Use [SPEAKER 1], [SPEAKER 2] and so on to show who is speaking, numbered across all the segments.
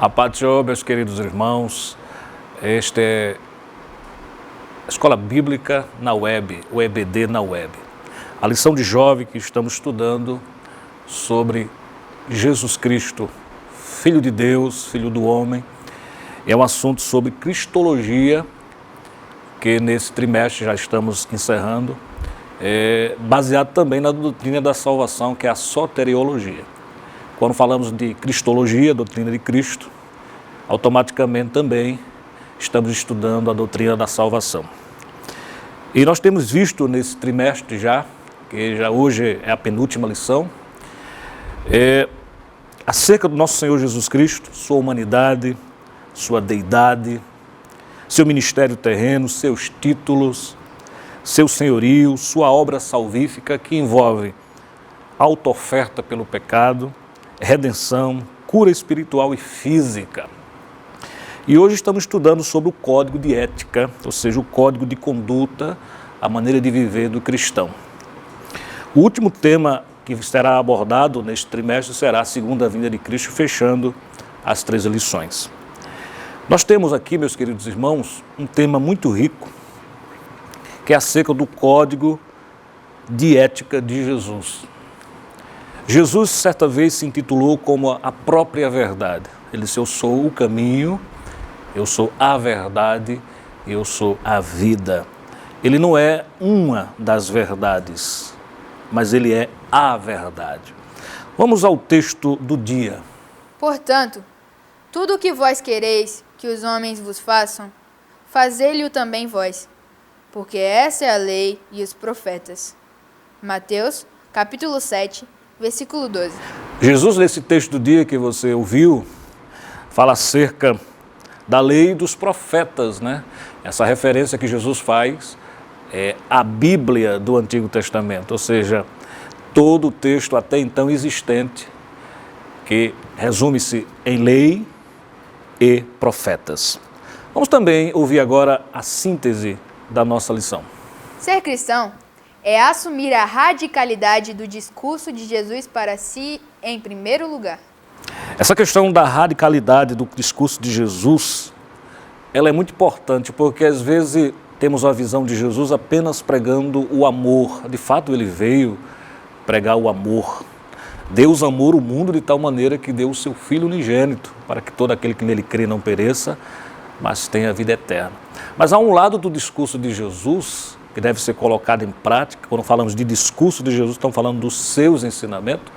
[SPEAKER 1] A paz do Senhor, meus queridos irmãos. Este é a Escola Bíblica na Web, o EBD na Web. A lição de jovem que estamos estudando sobre Jesus Cristo, Filho de Deus, Filho do homem. É um assunto sobre Cristologia, que nesse trimestre já estamos encerrando, baseado também na doutrina da salvação, que é a soteriologia. Quando falamos de Cristologia, doutrina de Cristo, automaticamente também estamos estudando a doutrina da salvação. E nós temos visto nesse trimestre que já hoje é a penúltima lição, acerca do nosso Senhor Jesus Cristo, sua humanidade, sua deidade, seu ministério terreno, seus títulos, seu senhorio, sua obra salvífica que envolve auto-oferta pelo pecado, redenção, cura espiritual e física. E hoje estamos estudando sobre o código de ética, ou seja, o código de conduta, a maneira de viver do cristão. O último tema que será abordado neste trimestre será a segunda vinda de Cristo, fechando as 13 lições. Nós temos aqui, meus queridos irmãos, um tema muito rico, que é acerca do código de ética de Jesus. Jesus, certa vez, se intitulou como a própria verdade. Ele disse: eu sou o caminho, eu sou a verdade, eu sou a vida. Ele não é uma das verdades, mas ele é a verdade. Vamos ao texto do dia.
[SPEAKER 2] Portanto, tudo o que vós quereis que os homens vos façam, fazei-lhe também vós, porque essa é a lei e os profetas. Mateus, capítulo 7, versículo 12.
[SPEAKER 1] Jesus, nesse texto do dia que você ouviu, fala acerca da lei dos profetas, né? Essa referência que Jesus faz é a Bíblia do Antigo Testamento, ou seja, todo o texto até então existente, que resume-se em lei e profetas. Vamos também ouvir agora a síntese da nossa lição.
[SPEAKER 2] Ser cristão é assumir a radicalidade do discurso de Jesus para si em primeiro lugar.
[SPEAKER 1] Essa questão da radicalidade do discurso de Jesus, ela é muito importante, porque às vezes temos a visão de Jesus apenas pregando o amor. De fato, ele veio pregar o amor. Deus amou o mundo de tal maneira que deu o seu Filho unigênito, para que todo aquele que nele crê não pereça, mas tenha vida eterna. Mas há um lado do discurso de Jesus que deve ser colocado em prática. Quando falamos de discurso de Jesus, estamos falando dos seus ensinamentos,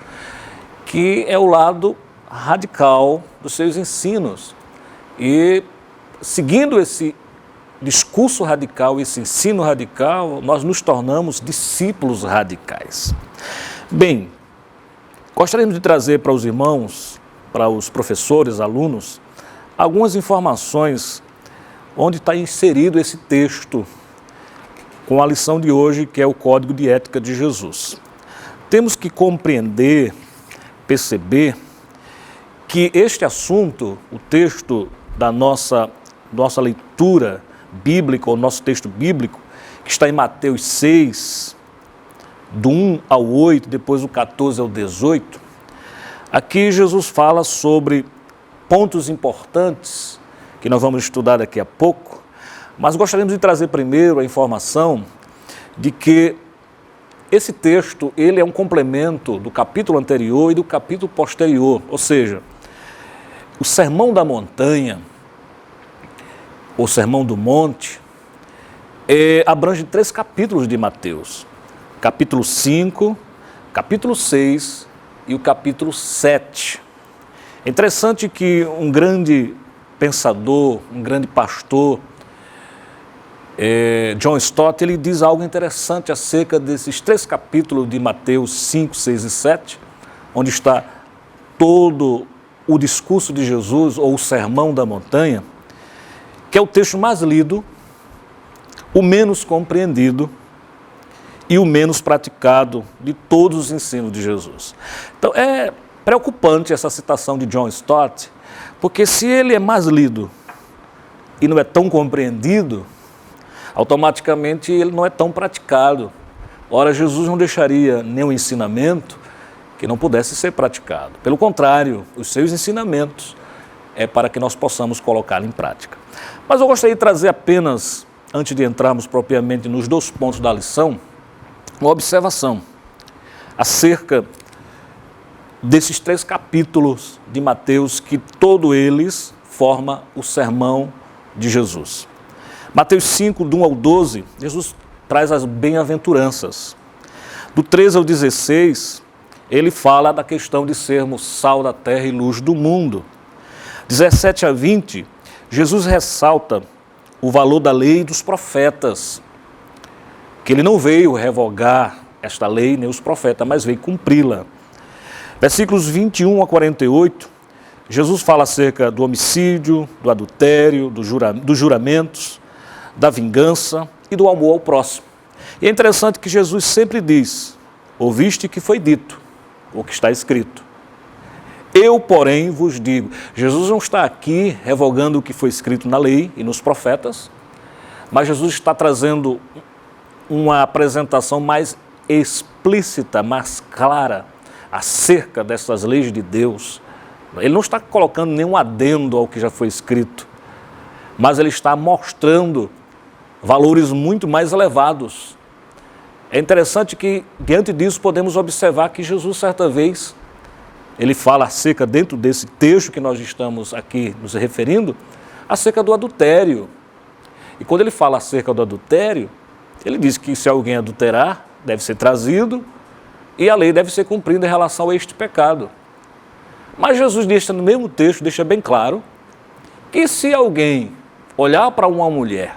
[SPEAKER 1] que é o lado radical dos seus ensinos. E seguindo esse discurso radical, esse ensino radical, nós nos tornamos discípulos radicais. Bem, gostaríamos de trazer para os irmãos, para os professores, alunos, algumas informações onde está inserido esse texto com a lição de hoje, que é o Código de Ética de Jesus. Temos que compreender, perceber que este assunto, o texto da nossa leitura bíblica, o nosso texto bíblico, que está em Mateus 6, do 1 ao 8, depois do 14 ao 18, aqui Jesus fala sobre pontos importantes que nós vamos estudar daqui a pouco, mas gostaríamos de trazer primeiro a informação de que esse texto ele é um complemento do capítulo anterior e do capítulo posterior, ou seja, o Sermão da Montanha, ou Sermão do Monte, abrange 3 capítulos de Mateus, capítulo 5, capítulo 6 e o capítulo 7. É interessante que um grande pensador, um grande pastor, John Stott, ele diz algo interessante acerca desses 3 capítulos de Mateus 5, 6 e 7, onde está todo o discurso de Jesus, ou o Sermão da Montanha, que é o texto mais lido, o menos compreendido e o menos praticado de todos os ensinos de Jesus. Então é preocupante essa citação de John Stott, porque se ele é mais lido e não é tão compreendido, automaticamente ele não é tão praticado. Ora, Jesus não deixaria nenhum ensinamento que não pudesse ser praticado. Pelo contrário, os seus ensinamentos é para que nós possamos colocá-la em prática. Mas eu gostaria de trazer apenas, antes de entrarmos propriamente nos 2 pontos da lição, uma observação acerca desses 3 capítulos de Mateus, que todos eles formam o sermão de Jesus. Mateus 5, do 1 ao 12, Jesus traz as bem-aventuranças. Do 13 ao 16, ele fala da questão de sermos sal da terra e luz do mundo. 17 a 20, Jesus ressalta o valor da lei e dos profetas, que ele não veio revogar esta lei nem os profetas, mas veio cumpri-la. Versículos 21 a 48, Jesus fala acerca do homicídio, do adultério, dos juramentos, da vingança e do amor ao próximo. E é interessante que Jesus sempre diz: ouviste que foi dito, o que está escrito. Eu, porém, vos digo. Jesus não está aqui revogando o que foi escrito na lei e nos profetas, mas Jesus está trazendo uma apresentação mais explícita, mais clara, acerca dessas leis de Deus. Ele não está colocando nenhum adendo ao que já foi escrito, mas ele está mostrando valores muito mais elevados. É interessante que, diante disso, podemos observar que Jesus, certa vez, ele fala acerca, dentro desse texto que nós estamos aqui nos referindo, acerca do adultério. E quando ele fala acerca do adultério, ele diz que se alguém adulterar, deve ser trazido e a lei deve ser cumprida em relação a este pecado. Mas Jesus deixa no mesmo texto, deixa bem claro, que se alguém olhar para uma mulher,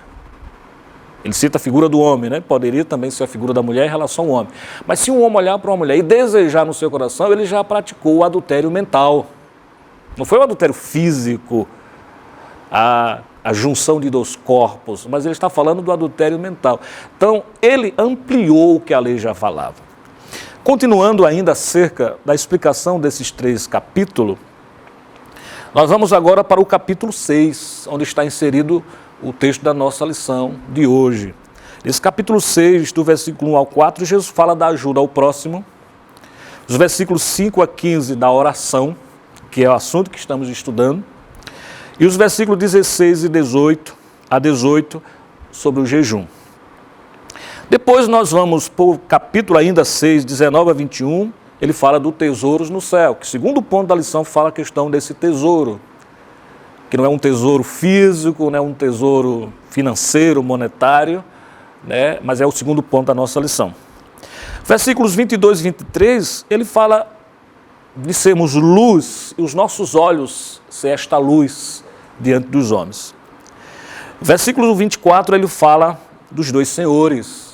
[SPEAKER 1] ele cita a figura do homem, né? Poderia também ser a figura da mulher em relação ao homem. Mas se um homem olhar para uma mulher e desejar no seu coração, ele já praticou o adultério mental. Não foi o adultério físico, a junção de 2 corpos, mas ele está falando do adultério mental. Então, ele ampliou o que a lei já falava. Continuando ainda acerca da explicação desses 3 capítulos, nós vamos agora para o capítulo 6, onde está inserido o texto da nossa lição de hoje. Nesse capítulo 6, do versículo 1 ao 4, Jesus fala da ajuda ao próximo. Os versículos 5 a 15 da oração, que é o assunto que estamos estudando. E os versículos 16 e 18 a 18 sobre o jejum. Depois nós vamos para o capítulo ainda 6, 19 a 21, ele fala do tesouros no céu, que segundo ponto da lição fala a questão desse tesouro, que não é um tesouro físico, não é um tesouro financeiro, monetário, né, mas é o segundo ponto da nossa lição. Versículos 22 e 23, ele fala de sermos luz e os nossos olhos ser esta luz diante dos homens. Versículo 24, ele fala dos 2 senhores,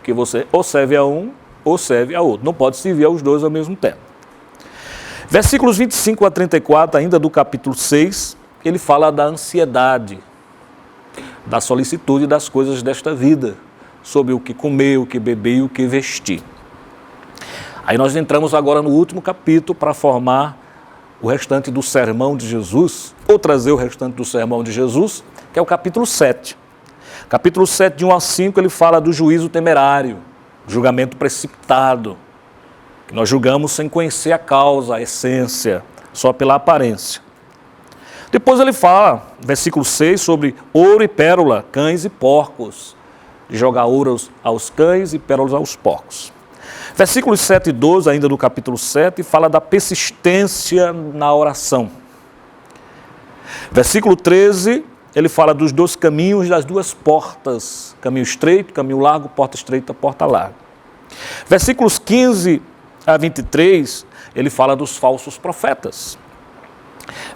[SPEAKER 1] que você ou serve a um ou serve a outro. Não pode servir aos 2 ao mesmo tempo. Versículos 25 a 34, ainda do capítulo 6, ele fala da ansiedade, da solicitude das coisas desta vida, sobre o que comer, o que beber e o que vestir. Aí nós entramos agora no último capítulo para formar o restante do sermão de Jesus, ou trazer o restante do sermão de Jesus, que é o capítulo 7. Capítulo 7, de 1 a 5, ele fala do juízo temerário, julgamento precipitado, que nós julgamos sem conhecer a causa, a essência, só pela aparência. Depois ele fala, versículo 6, sobre ouro e pérola, cães e porcos, de jogar ouro aos cães e pérolas aos porcos. Versículos 7 e 12, ainda do capítulo 7, fala da persistência na oração. Versículo 13, ele fala dos 2 caminhos, das 2 portas, caminho estreito, caminho largo, porta estreita, porta larga. Versículos 15 a 23, ele fala dos falsos profetas.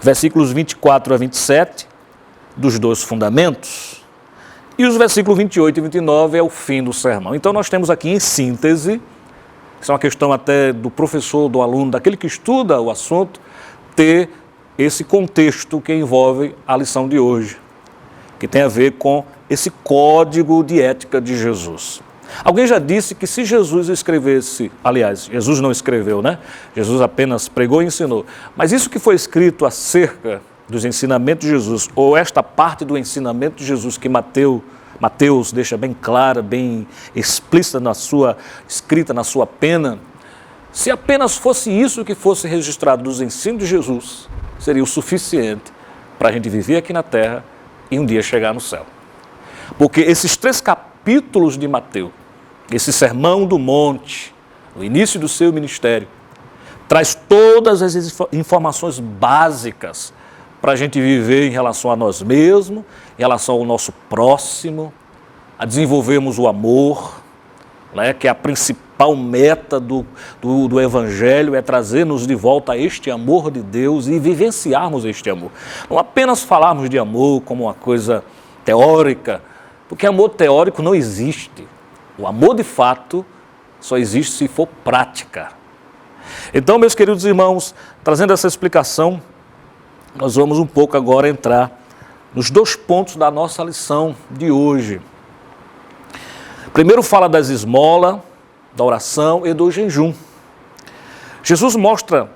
[SPEAKER 1] Versículos 24 a 27, dos 2 fundamentos. E os versículos 28 e 29 é o fim do sermão. Então nós temos aqui em síntese, isso é uma questão até do professor, do aluno, daquele que estuda o assunto, ter esse contexto que envolve a lição de hoje, que tem a ver com esse código de ética de Jesus. Alguém já disse que se Jesus escrevesse, aliás, Jesus não escreveu, né? Jesus apenas pregou e ensinou. Mas isso que foi escrito acerca dos ensinamentos de Jesus, ou esta parte do ensinamento de Jesus que Mateus deixa bem clara, bem explícita escrita na sua pena, se apenas fosse isso que fosse registrado dos ensinos de Jesus, seria o suficiente para a gente viver aqui na terra e um dia chegar no céu. Porque esses 3 capítulos de Mateus, esse Sermão do Monte, no início do seu ministério, traz todas as informações básicas para a gente viver em relação a nós mesmos, em relação ao nosso próximo, a desenvolvermos o amor, né, que é a principal meta do Evangelho, é trazer-nos de volta a este amor de Deus e vivenciarmos este amor. Não apenas falarmos de amor como uma coisa teórica, porque amor teórico não existe. O amor de fato só existe se for prática. Então, meus queridos irmãos, trazendo essa explicação, nós vamos um pouco agora entrar nos 2 pontos da nossa lição de hoje. Primeiro fala das esmolas, da oração e do jejum. Jesus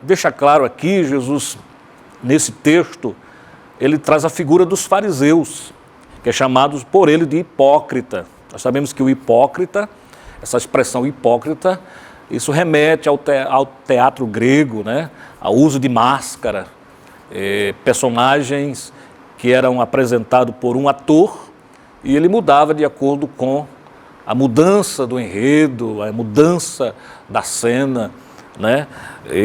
[SPEAKER 1] deixa claro aqui, Jesus, nesse texto, ele traz a figura dos fariseus, que é chamado por ele de hipócrita. Nós sabemos que o hipócrita, essa expressão hipócrita, isso remete ao teatro grego, né? Ao uso de máscara, personagens que eram apresentados por um ator e ele mudava de acordo com a mudança do enredo, a mudança da cena, né?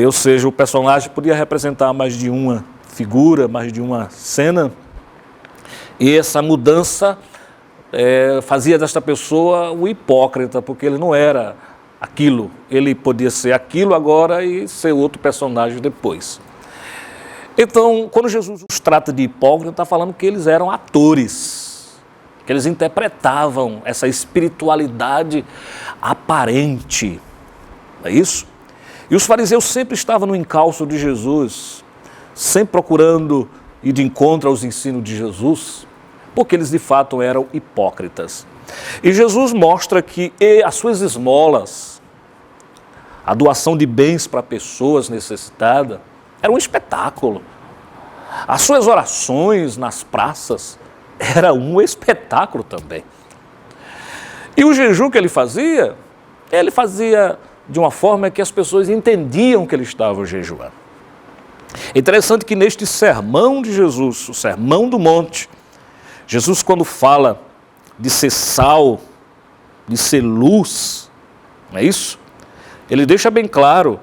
[SPEAKER 1] Ou seja, o personagem podia representar mais de uma figura, mais de uma cena, e essa mudança fazia desta pessoa o hipócrita, porque ele não era aquilo, ele podia ser aquilo agora e ser outro personagem depois. Então, quando Jesus os trata de hipócrita, está falando que eles eram atores, que eles interpretavam essa espiritualidade aparente, não é isso? E os fariseus sempre estavam no encalço de Jesus, sempre procurando ir de encontro aos ensinos de Jesus, porque eles de fato eram hipócritas. E Jesus mostra que as suas esmolas, a doação de bens para pessoas necessitadas, era um espetáculo. As suas orações nas praças era um espetáculo também. E o jejum que ele fazia de uma forma que as pessoas entendiam que ele estava jejuando. É interessante que neste sermão de Jesus, o Sermão do Monte, Jesus, quando fala de ser sal, de ser luz, não é isso? Ele deixa bem claro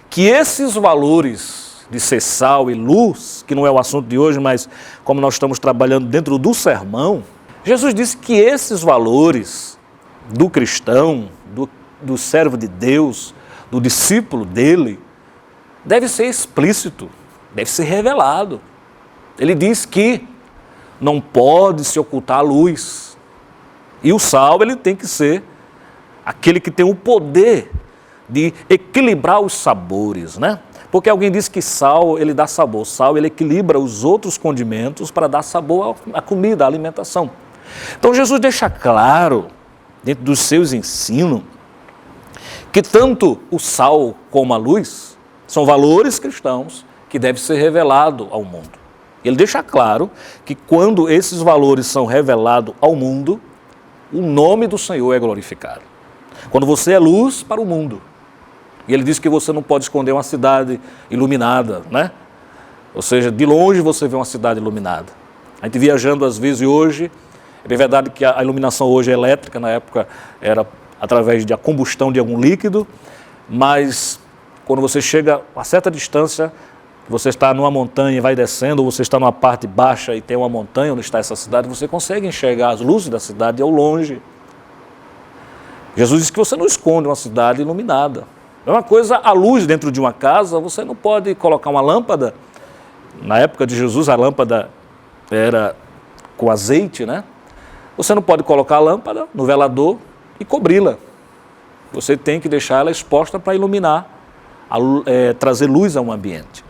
[SPEAKER 1] que esses valores de ser sal e luz, que não é o assunto de hoje, mas como nós estamos trabalhando dentro do sermão, Jesus disse que esses valores do cristão, do servo de Deus, do discípulo dele, deve ser explícito, deve ser revelado. Ele diz que não pode se ocultar a luz. E o sal, ele tem que ser aquele que tem o poder de equilibrar os sabores, né? Porque alguém diz que sal, ele dá sabor. Sal, ele equilibra os outros condimentos para dar sabor à comida, à alimentação. Então, Jesus deixa claro, dentro dos seus ensinos, que tanto o sal como a luz são valores cristãos que devem ser revelados ao mundo. Ele deixa claro que quando esses valores são revelados ao mundo, o nome do Senhor é glorificado. Quando você é luz para o mundo, e ele diz que você não pode esconder uma cidade iluminada, né? Ou seja, de longe você vê uma cidade iluminada. A gente viajando às vezes hoje, é verdade que a iluminação hoje é elétrica, na época era através da combustão de algum líquido, mas quando você chega a certa distância, você está numa montanha e vai descendo, ou você está numa parte baixa e tem uma montanha onde está essa cidade, você consegue enxergar as luzes da cidade ao longe. Jesus disse que você não esconde uma cidade iluminada. É uma coisa, a luz dentro de uma casa, você não pode colocar uma lâmpada. Na época de Jesus, a lâmpada era com azeite, né? Você não pode colocar a lâmpada no velador e cobri-la. Você tem que deixar ela exposta para iluminar, trazer luz a um ambiente.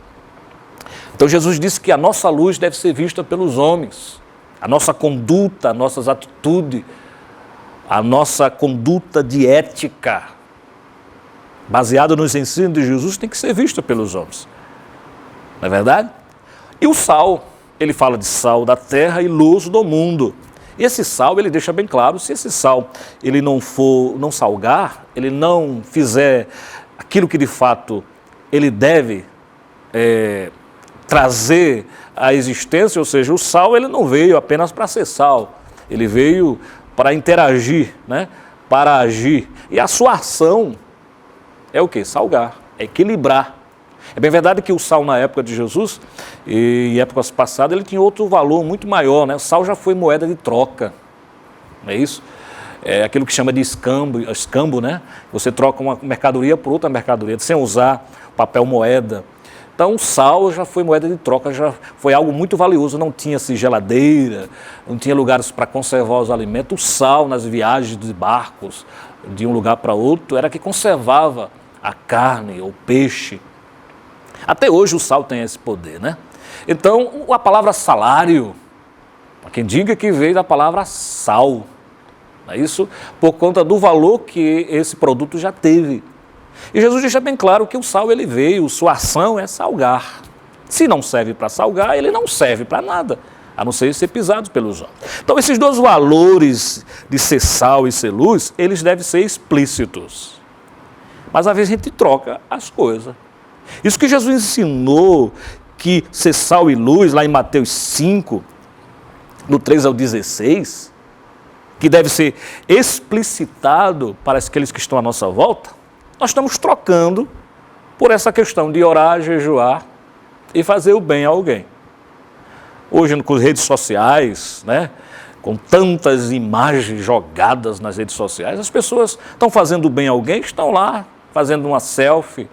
[SPEAKER 1] Então Jesus disse que a nossa luz deve ser vista pelos homens. A nossa conduta, as nossas atitudes, a nossa conduta de ética, baseada nos ensinos de Jesus, tem que ser vista pelos homens. Não é verdade? E o sal, ele fala de sal da terra e luz do mundo. E esse sal, ele deixa bem claro, se esse sal ele não salgar, ele não fizer aquilo que de fato ele deve trazer a existência, ou seja, o sal ele não veio apenas para ser sal, ele veio para interagir, né? Para agir. E a sua ação é o quê? Salgar, é equilibrar. É bem verdade que o sal na época de Jesus e em épocas passadas ele tinha outro valor muito maior, né? O sal já foi moeda de troca, não é isso? É aquilo que chama de escambo, né? Você troca uma mercadoria por outra mercadoria, sem usar papel moeda. Então o sal já foi moeda de troca, já foi algo muito valioso, não tinha-se geladeira, não tinha lugares para conservar os alimentos. O sal nas viagens de barcos de um lugar para outro era que conservava a carne, o peixe. Até hoje o sal tem esse poder, né? Então a palavra salário, para quem diga que veio da palavra sal, é isso por conta do valor que esse produto já teve. E Jesus deixa bem claro que o sal ele veio, sua ação é salgar. Se não serve para salgar, ele não serve para nada, a não ser pisado pelos homens. Então esses dois valores de ser sal e ser luz, eles devem ser explícitos. Mas às vezes a gente troca as coisas. Isso que Jesus ensinou, que ser sal e luz, lá em Mateus 5, do 3 ao 16, que deve ser explicitado para aqueles que estão à nossa volta, nós estamos trocando por essa questão de orar, jejuar e fazer o bem a alguém. Hoje, com as redes sociais, né, com tantas imagens jogadas nas redes sociais, as pessoas estão fazendo o bem a alguém, estão lá fazendo uma selfie,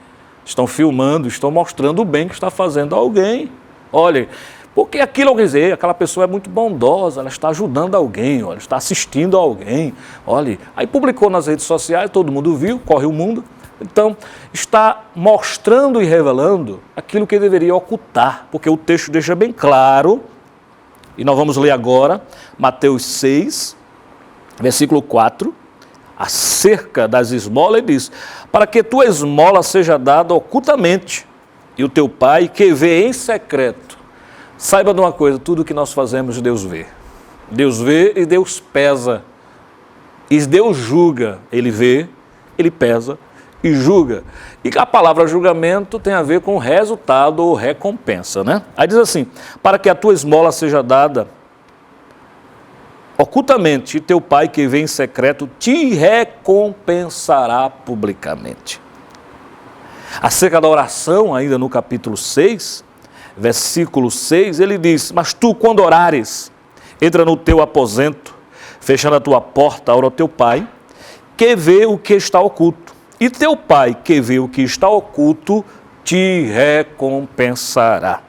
[SPEAKER 1] estão filmando, estão mostrando o bem que está fazendo a alguém. Olha, porque aquilo, quer dizer, aquela pessoa é muito bondosa, ela está ajudando alguém, olha, está assistindo a alguém. Olha, aí publicou nas redes sociais, todo mundo viu, corre o mundo. Então, está mostrando e revelando aquilo que deveria ocultar, porque o texto deixa bem claro, e nós vamos ler agora, Mateus 6, versículo 4, acerca das esmolas, ele diz: para que tua esmola seja dada ocultamente, e o teu pai, que vê em secreto, saiba de uma coisa, tudo que nós fazemos, Deus vê. Deus vê e Deus pesa. E Deus julga, Ele vê, Ele pesa e julga. E a palavra julgamento tem a ver com resultado ou recompensa, né? Aí diz assim: para que a tua esmola seja dada ocultamente, e teu pai que vê em secreto te recompensará publicamente. Acerca da oração, ainda no capítulo 6, versículo 6, ele diz: mas tu, quando orares, entra no teu aposento, fechando a tua porta, ora ao teu pai, que vê o que está oculto. E teu pai, que vê o que está oculto, te recompensará.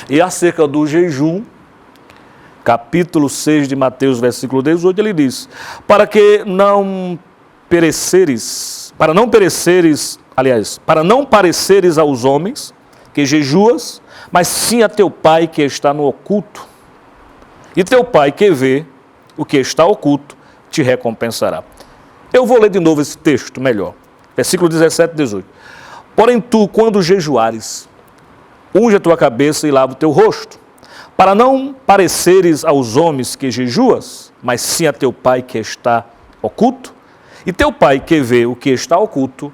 [SPEAKER 1] E acerca do jejum, capítulo 6 de Mateus, versículo 18, ele diz: para não pareceres aos homens que jejuas, mas sim a teu pai que está no oculto. E teu pai que vê o que está oculto, te recompensará. Eu vou ler de novo esse texto melhor. Versículo 17 e 18. Porém tu, quando jejuares, unge a tua cabeça e lava o teu rosto, para não pareceres aos homens que jejuas, mas sim a teu pai que está oculto, e teu pai que vê o que está oculto,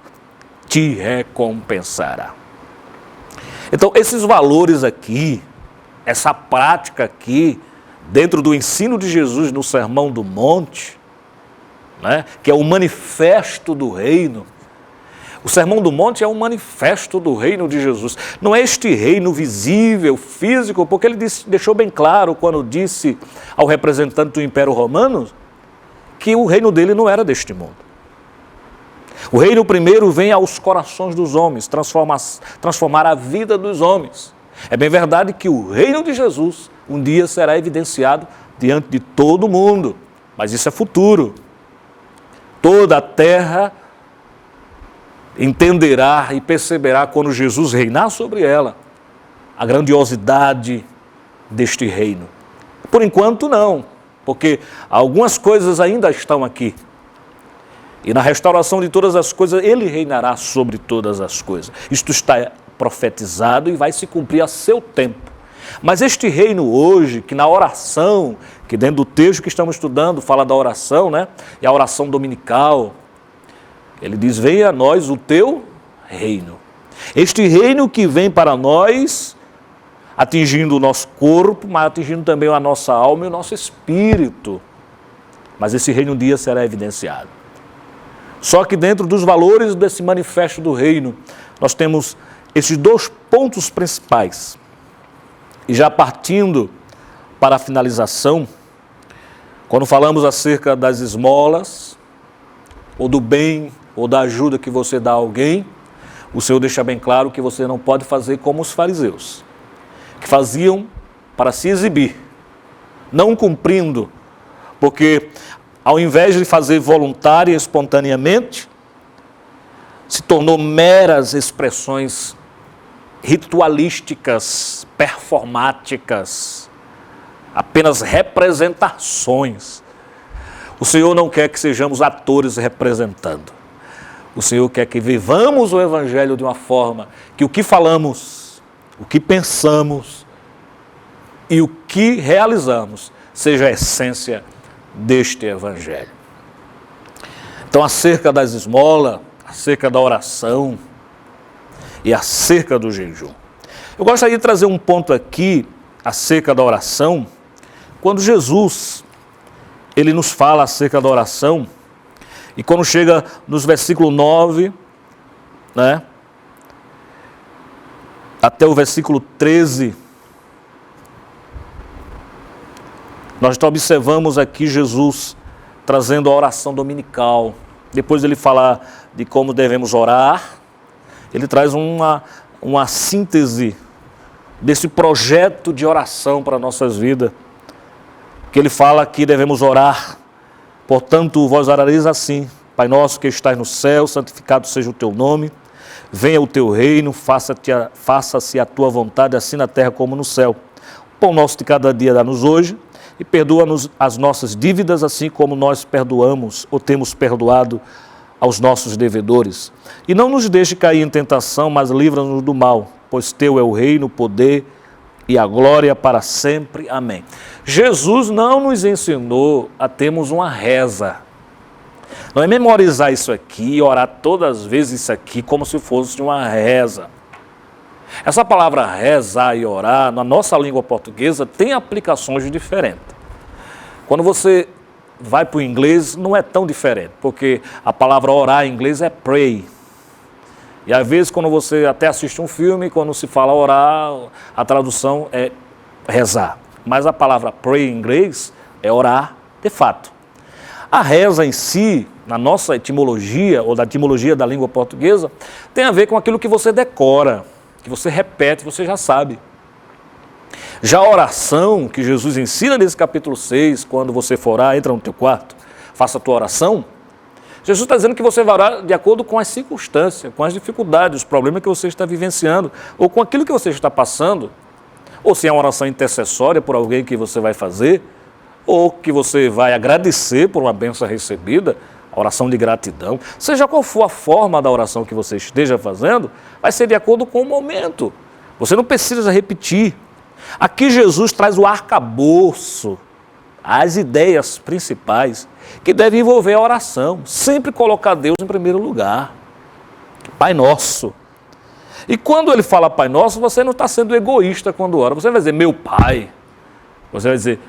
[SPEAKER 1] te recompensará. Então, esses valores aqui, essa prática aqui, dentro do ensino de Jesus no Sermão do Monte, né, que é o manifesto do reino. O Sermão do Monte é um manifesto do reino de Jesus. Não é este reino visível, físico, porque ele deixou bem claro quando disse ao representante do Império Romano que o reino dele não era deste mundo. O reino primeiro vem aos corações dos homens, transformar a vida dos homens. É bem verdade que o reino de Jesus um dia será evidenciado diante de todo mundo, mas isso é futuro. Toda a terra entenderá e perceberá quando Jesus reinar sobre ela a grandiosidade deste reino. Por enquanto não, porque algumas coisas ainda estão aqui. E na restauração de todas as coisas, ele reinará sobre todas as coisas. Isto está profetizado e vai se cumprir a seu tempo. Mas este reino hoje, que na oração, que dentro do texto que estamos estudando, fala da oração, né? E a oração dominical, ele diz: venha a nós o teu reino. Este reino que vem para nós, atingindo o nosso corpo, mas atingindo também a nossa alma e o nosso espírito. Mas esse reino um dia será evidenciado. Só que dentro dos valores desse manifesto do reino, nós temos esses 2 pontos principais. E já partindo para a finalização, quando falamos acerca das esmolas, ou do bem, ou da ajuda que você dá a alguém, o Senhor deixa bem claro que você não pode fazer como os fariseus, que faziam para se exibir, não cumprindo, porque ao invés de fazer voluntária e espontaneamente, se tornou meras expressões ritualísticas, performáticas, apenas representações. O Senhor não quer que sejamos atores representando. O Senhor quer que vivamos o Evangelho de uma forma que o que falamos, o que pensamos e o que realizamos seja a essência deste Evangelho. Então, acerca das esmolas, acerca da oração e acerca do jejum. Eu gostaria de trazer um ponto aqui acerca da oração, quando Jesus, ele nos fala acerca da oração, e quando chega nos versículos 9, né, até o versículo 13, nós observamos aqui Jesus trazendo a oração dominical. Depois ele falar de como devemos orar, ele traz uma síntese desse projeto de oração para nossas vidas, que ele fala que devemos orar. Portanto, vós orareis assim: Pai nosso que estás no céu, santificado seja o teu nome, venha o teu reino, faça-se a tua vontade, assim na terra como no céu. O pão nosso de cada dia dá-nos hoje, e perdoa-nos as nossas dívidas, assim como nós perdoamos ou temos perdoado aos nossos devedores. E não nos deixe cair em tentação, mas livra-nos do mal, pois teu é o reino, o poder e a glória para sempre. Amém. Jesus não nos ensinou a termos uma reza. Não é memorizar isso aqui e orar todas as vezes isso aqui como se fosse uma reza. Essa palavra rezar e orar, na nossa língua portuguesa, tem aplicações diferentes. Quando você vai para o inglês, não é tão diferente, porque a palavra orar em inglês é pray. E às vezes, quando você até assiste um filme, quando se fala orar, a tradução é rezar. Mas a palavra pray em inglês é orar de fato. A reza em si, na nossa etimologia, ou da etimologia da língua portuguesa, tem a ver com aquilo que você decora, que você repete, você já sabe. Já a oração que Jesus ensina nesse capítulo 6, quando você for orar, entra no teu quarto, faça a tua oração, Jesus está dizendo que você vai orar de acordo com as circunstâncias, com as dificuldades, os problemas que você está vivenciando, ou com aquilo que você está passando, ou se é uma oração intercessória por alguém que você vai fazer, ou que você vai agradecer por uma bênção recebida, a oração de gratidão. Seja qual for a forma da oração que você esteja fazendo, vai ser de acordo com o momento. Você não precisa repetir. Aqui Jesus traz o arcabouço, as ideias principais que devem envolver a oração. Sempre colocar Deus em primeiro lugar. Pai Nosso. E quando ele fala Pai Nosso, você não está sendo egoísta quando ora. Você vai dizer, meu Pai. Você vai dizer,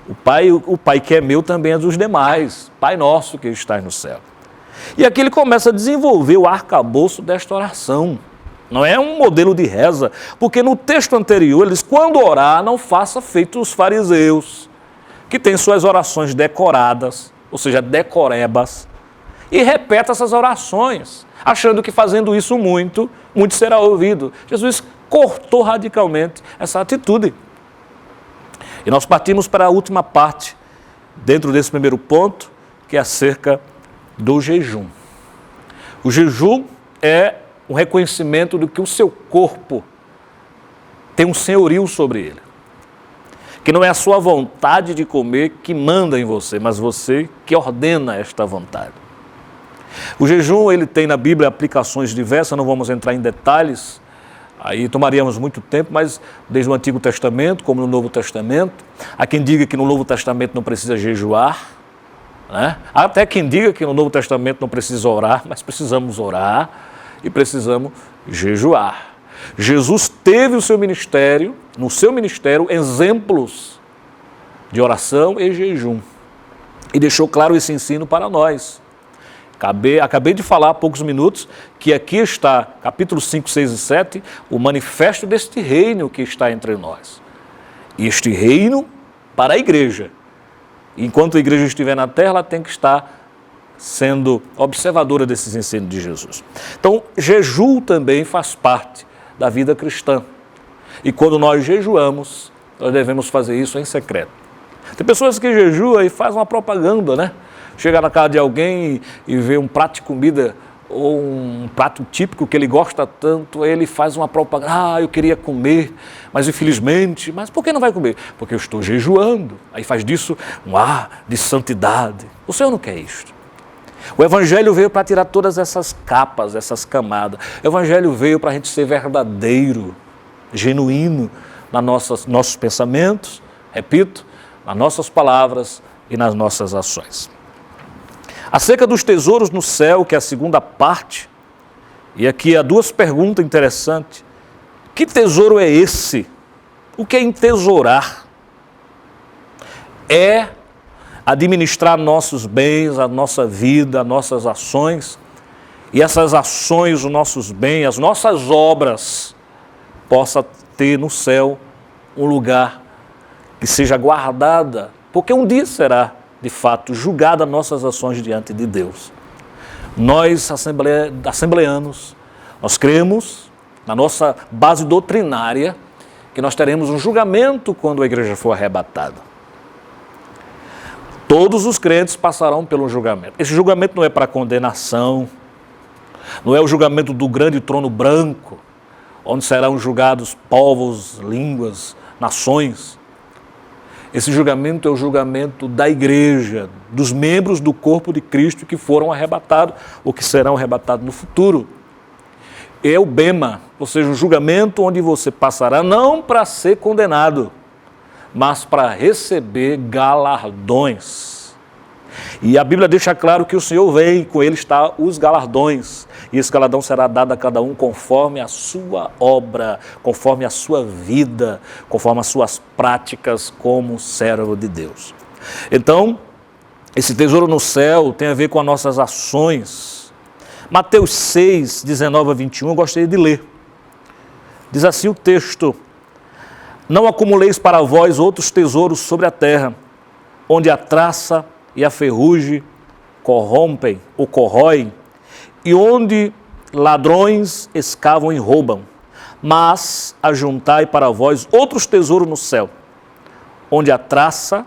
[SPEAKER 1] o Pai que é meu também é dos demais. Pai Nosso que estás no céu. E aqui ele começa a desenvolver o arcabouço desta oração. Não é um modelo de reza, porque no texto anterior, eles, quando orar, não faça feito os fariseus, que têm suas orações decoradas, ou seja, decorebas, e repete essas orações, achando que fazendo isso muito será ouvido. Jesus cortou radicalmente essa atitude. E nós partimos para a última parte, dentro desse primeiro ponto, que é acerca do jejum. O jejum é um reconhecimento de que o seu corpo tem um senhorio sobre ele. Que não é a sua vontade de comer que manda em você, mas você que ordena esta vontade. O jejum, ele tem na Bíblia aplicações diversas, não vamos entrar em detalhes, aí tomaríamos muito tempo, mas desde o Antigo Testamento, como no Novo Testamento, há quem diga que no Novo Testamento não precisa jejuar, né? Há até quem diga que no Novo Testamento não precisa orar, mas precisamos orar e precisamos jejuar. Jesus teve o seu ministério, no seu ministério, exemplos de oração e jejum. E deixou claro esse ensino para nós. Acabei de falar há poucos minutos que aqui está, capítulo 5, 6 e 7, o manifesto deste reino que está entre nós. E este reino para a igreja. Enquanto a igreja estiver na terra, ela tem que estar sendo observadora desses ensinos de Jesus. Então, jejum também faz parte da vida cristã. E quando nós jejuamos, nós devemos fazer isso em secreto. Tem pessoas que jejuam e fazem uma propaganda, né? Chega na casa de alguém e vê um prato de comida ou um prato típico que ele gosta tanto, aí ele faz uma propaganda, eu queria comer, mas infelizmente, mas por que não vai comer? Porque eu estou jejuando. Aí faz disso um ar de santidade. O Senhor não quer isto. O Evangelho veio para tirar todas essas capas, essas camadas. O Evangelho veio para a gente ser verdadeiro, genuíno nos nossos pensamentos, repito, nas nossas palavras e nas nossas ações. Acerca dos tesouros no céu, que é a segunda parte, e aqui há duas perguntas interessantes. Que tesouro é esse? O que é entesourar? É administrar nossos bens, a nossa vida, as nossas ações, e essas ações, os nossos bens, as nossas obras, possa ter no céu um lugar que seja guardada, porque um dia será, de fato, julgada nossas ações diante de Deus. Nós, assembleanos, nós cremos, na nossa base doutrinária, que nós teremos um julgamento quando a igreja for arrebatada. Todos os crentes passarão pelo julgamento. Esse julgamento não é para condenação, não é o julgamento do grande trono branco, onde serão julgados povos, línguas, nações. Esse julgamento é o julgamento da igreja, dos membros do corpo de Cristo que foram arrebatados ou que serão arrebatados no futuro. É o bema, ou seja, um julgamento onde você passará não para ser condenado, mas para receber galardões. E a Bíblia deixa claro que o Senhor vem, com ele está os galardões. E esse galardão será dado a cada um conforme a sua obra, conforme a sua vida, conforme as suas práticas como servo de Deus. Então, esse tesouro no céu tem a ver com as nossas ações. Mateus 6, 19 a 21, eu gostaria de ler. Diz assim o texto: não acumuleis para vós outros tesouros sobre a terra, onde a traça e a ferrugem corrompem ou corroem, e onde ladrões escavam e roubam, mas ajuntai para vós outros tesouros no céu, onde a traça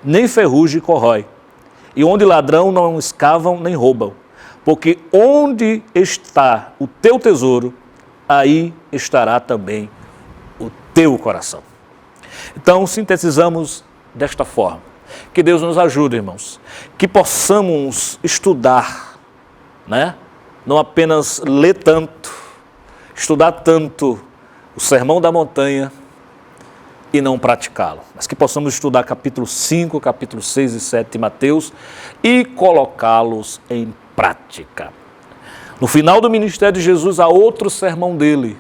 [SPEAKER 1] nem ferrugem corrói, e onde ladrão não escavam nem roubam, porque onde está o teu tesouro, aí estará também o teu coração. Então, sintetizamos desta forma. Que Deus nos ajude, irmãos, que possamos estudar, né? Não apenas ler tanto, estudar tanto o Sermão da Montanha e não praticá-lo, mas que possamos estudar capítulo 5, capítulo 6 e 7 de Mateus e colocá-los em prática. No final do ministério de Jesus, há outro sermão dele,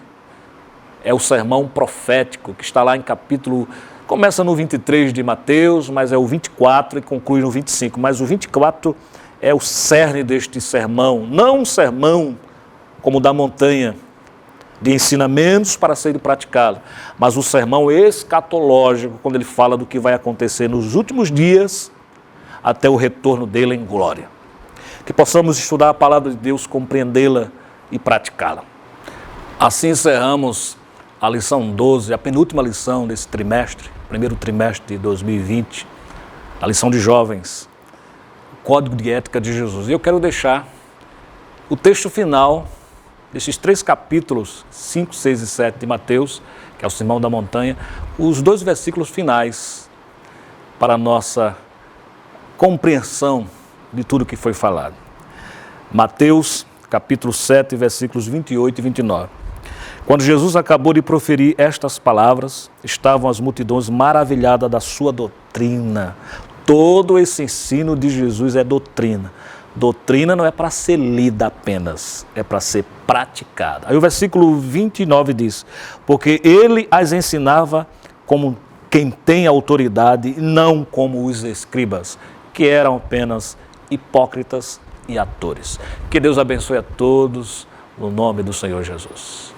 [SPEAKER 1] é o sermão profético, que está lá em capítulo, começa no 23 de Mateus, mas é o 24 e conclui no 25, mas o 24 é o cerne deste sermão, não um sermão como o da montanha, de ensinamentos para serem praticados, mas o sermão escatológico, quando ele fala do que vai acontecer nos últimos dias, até o retorno dele em glória. Que possamos estudar a palavra de Deus, compreendê-la e praticá-la. Assim encerramos a lição 12, a penúltima lição desse trimestre, primeiro trimestre de 2020, a lição de jovens, o Código de Ética de Jesus. E eu quero deixar o texto final desses 3 capítulos, 5, 6 e 7 de Mateus, que é o Sermão da Montanha, os 2 versículos finais para a nossa compreensão de tudo que foi falado. Mateus, capítulo 7, versículos 28 e 29. Quando Jesus acabou de proferir estas palavras, estavam as multidões maravilhadas da sua doutrina. Todo esse ensino de Jesus é doutrina. Doutrina não é para ser lida apenas, é para ser praticada. Aí o versículo 29 diz, porque ele as ensinava como quem tem autoridade, não como os escribas, que eram apenas hipócritas e atores. Que Deus abençoe a todos, no nome do Senhor Jesus.